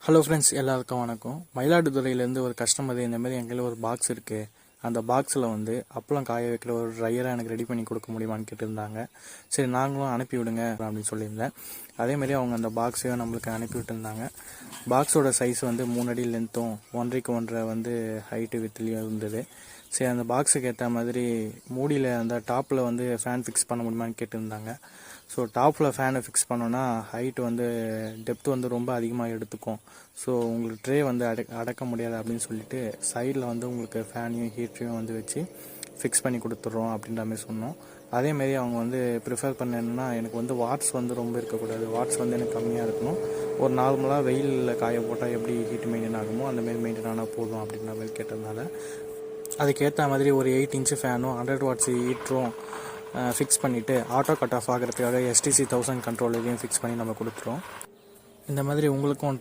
Hello friends, எல்லாருக்கும் வணக்கம். மயிலாடுதுறையிலேருந்து ஒரு கஸ்டமர் இந்த மாதிரி என் கையில் ஒரு பாக்ஸ் இருக்குது, அந்த பாக்ஸில் வந்து அப்பளம் காய வைக்கிற ஒரு ட்ரையராக எனக்கு ரெடி பண்ணி கொடுக்க முடியுமான்னு கேட்டிருந்தாங்க. சரி, நாங்களும் அனுப்பி விடுங்க அப்படின்னு சொல்லியிருந்தேன். அதேமாதிரி அவங்க அந்த பாக்ஸையும் நம்மளுக்கு அனுப்பி விட்டுருந்தாங்க. பாக்ஸோட சைஸ் வந்து 3 அடி லென்த்தும் 1.5 1.5 வந்து ஹைட்டு வித்துலேயும் இருந்தது. சரி, அந்த பாக்ஸுக்கு ஏற்ற மாதிரி மூடியில் அந்த டாப்பில் வந்து ஃபேன் ஃபிக்ஸ் பண்ண முடியுமான்னு கேட்டிருந்தாங்க. ஸோ டாப்பில் ஃபேனை ஃபிக்ஸ் பண்ணோன்னா ஹைட்டு வந்து டெப்த் வந்து ரொம்ப அதிகமாக எடுத்துக்கும். ஸோ உங்களுக்கு ட்ரே வந்து அடக்க முடியாது அப்படின்னு சொல்லிட்டு சைடில் வந்து உங்களுக்கு ஃபேனையும் ஹீட்டரையும் வந்து வச்சு ஃபிக்ஸ் பண்ணி கொடுத்துட்றோம் அப்படின்ற மாதிரி சொன்னோம். அதேமாரி அவங்க வந்து ப்ரிஃபர் பண்ண என்னென்னா, எனக்கு வந்து வாட்ஸ் வந்து ரொம்ப இருக்கக்கூடாது, வாட்ஸ் வந்து எனக்கு கம்மியாக இருக்கணும், ஒரு நார்மலாக வெயிலில் காய போட்டால் எப்படி ஹீட் மெயின்டைன் ஆகுமோ அந்தமாரி மெயின்டைன் ஆனால் போதும் அப்படின்ற மாதிரி கேட்டதுனால அதுக்கேற்ற மாதிரி ஒரு 8 இன்ச்சு ஃபேனும் 100 வாட்ஸ் ஹீட்டரும் ஃபிக்ஸ் பண்ணிவிட்டு ஆட்டோ கட் ஆஃப் ஆகிறதுக்காக STC 1000 கண்ட்ரோல் இதையும் ஃபிக்ஸ் பண்ணி நம்ம கொடுத்துருவோம். இந்த மாதிரி உங்களுக்கும்